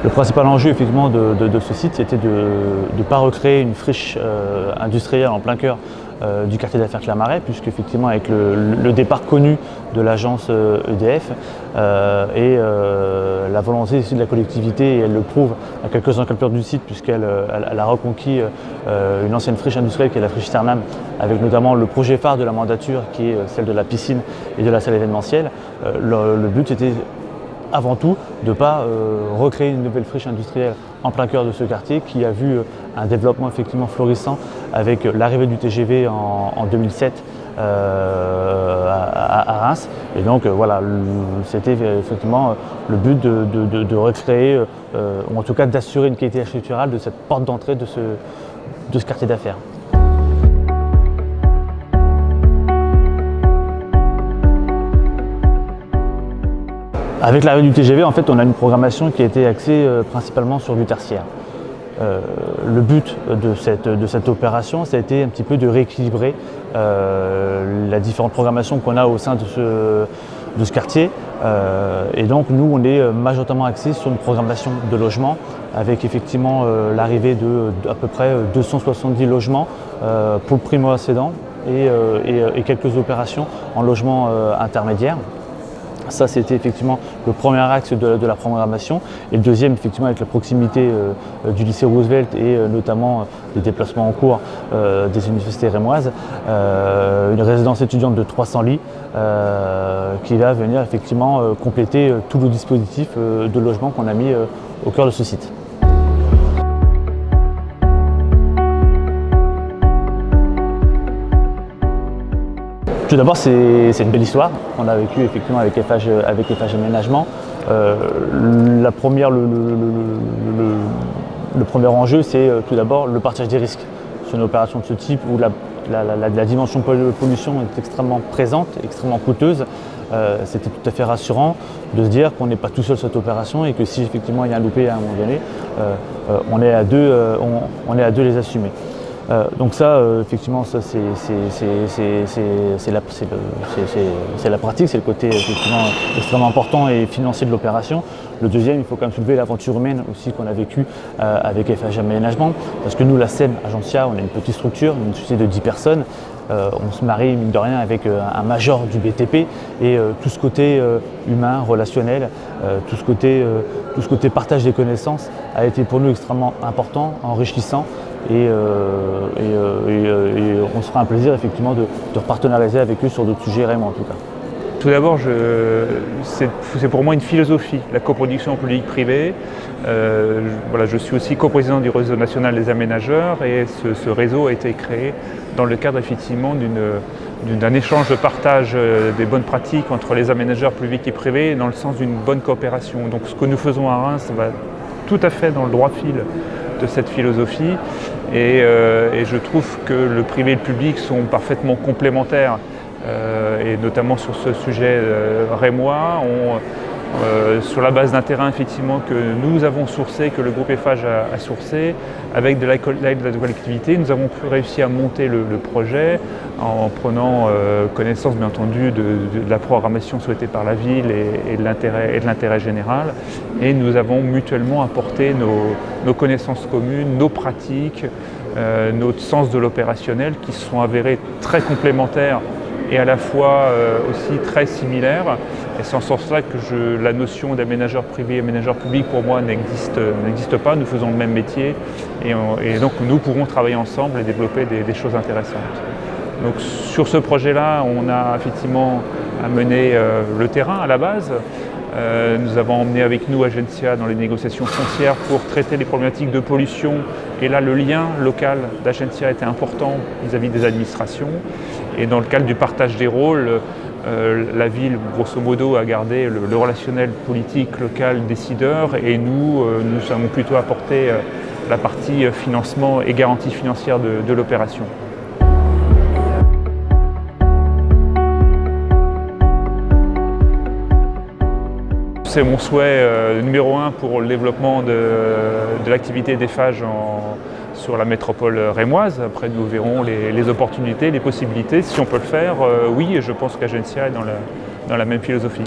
Le principal enjeu effectivement de ce site, c'était de ne pas recréer une friche industrielle en plein cœur du quartier d'affaires Clermarais, puisque effectivement avec le départ connu de l'agence EDF et la volonté ici de la collectivité, et elle le prouve à quelques encablures du site, puisqu'elle a reconquis une ancienne friche industrielle qui est la friche Cernam, avec notamment le projet phare de la mandature qui est celle de la piscine et de la salle événementielle. Le but c'était avant tout de ne pas recréer une nouvelle friche industrielle en plein cœur de ce quartier qui a vu un développement effectivement florissant avec l'arrivée du TGV en 2007 à Reims. Et donc voilà, c'était effectivement le but de recréer, ou en tout cas d'assurer une qualité architecturale de cette porte d'entrée de ce quartier d'affaires. Avec l'arrivée du TGV, en fait, on a une programmation qui a été axée principalement sur du tertiaire. Le but de cette opération, ça a été un petit peu de rééquilibrer la différente programmation qu'on a au sein de ce quartier. Et donc, nous, on est majoritairement axé sur une programmation de logement, avec effectivement l'arrivée de à peu près 270 logements pour le primo-accédant et quelques opérations en logement intermédiaire. Ça, c'était effectivement le premier axe de la programmation. Et le deuxième, effectivement, avec la proximité du lycée Roosevelt et notamment les déplacements en cours des universités rémoises, une résidence étudiante de 300 lits qui va venir effectivement compléter tout le dispositif de logement qu'on a mis au cœur de ce site. Tout d'abord, c'est une belle histoire qu'on a vécue effectivement avec FH Aménagement. Le premier enjeu, c'est tout d'abord le partage des risques. Sur une opération de ce type où la dimension pollution est extrêmement présente, extrêmement coûteuse, c'était tout à fait rassurant de se dire qu'on n'est pas tout seul sur cette opération et que si effectivement il y a un loupé à un moment donné, on est à deux les assumer. Donc ça, effectivement, ça c'est la pratique, c'est le côté effectivement extrêmement important et financier de l'opération. Le deuxième, il faut quand même soulever l'aventure humaine aussi qu'on a vécue avec FH Aménagement, parce que nous, la SEM Agencia, on est une petite structure, une société de 10 personnes. On se marie, mine de rien, avec un major du BTP et tout ce côté humain, relationnel, tout ce côté partage des connaissances a été pour nous extrêmement important, enrichissant. Et on se fera un plaisir effectivement de repartenariser avec eux sur d'autres sujets réellement en tout cas. Tout d'abord, c'est pour moi une philosophie, la coproduction publique-privée. Je suis aussi coprésident du réseau national des aménageurs et ce réseau a été créé dans le cadre effectivement d'un échange de partage des bonnes pratiques entre les aménageurs publics et privés dans le sens d'une bonne coopération. Donc ce que nous faisons à Reims va tout à fait dans le droit fil de cette philosophie et je trouve que le privé et le public sont parfaitement complémentaires et notamment sur ce sujet rémois, sur la base d'un terrain effectivement que nous avons sourcé, que le groupe FH a sourcé, avec de l'aide de la collectivité, nous avons réussi à monter le projet en prenant connaissance bien entendu de la programmation souhaitée par la ville et de l'intérêt général. Et nous avons mutuellement apporté nos connaissances communes, nos pratiques, notre sens de l'opérationnel qui se sont avérés très complémentaires et à la fois aussi très similaires. Et c'est en ce sens-là que la notion d'aménageur privé et aménageur public pour moi n'existe pas. Nous faisons le même métier et donc nous pourrons travailler ensemble et développer des choses intéressantes. Donc sur ce projet-là, on a effectivement amené le terrain à la base. Nous avons emmené avec nous Agencia dans les négociations foncières pour traiter les problématiques de pollution. Et là, le lien local d'Agencia était important vis-à-vis des administrations. Et dans le cadre du partage des rôles, la ville, grosso modo, a gardé le relationnel politique local décideur et nous avons plutôt apporté la partie financement et garantie financière de l'opération. C'est mon souhait numéro 1 pour le développement de l'activité d'EFH sur la métropole rémoise. Après, nous verrons les opportunités, les possibilités. Si on peut le faire, oui, et je pense qu'Agencia est dans la même philosophie.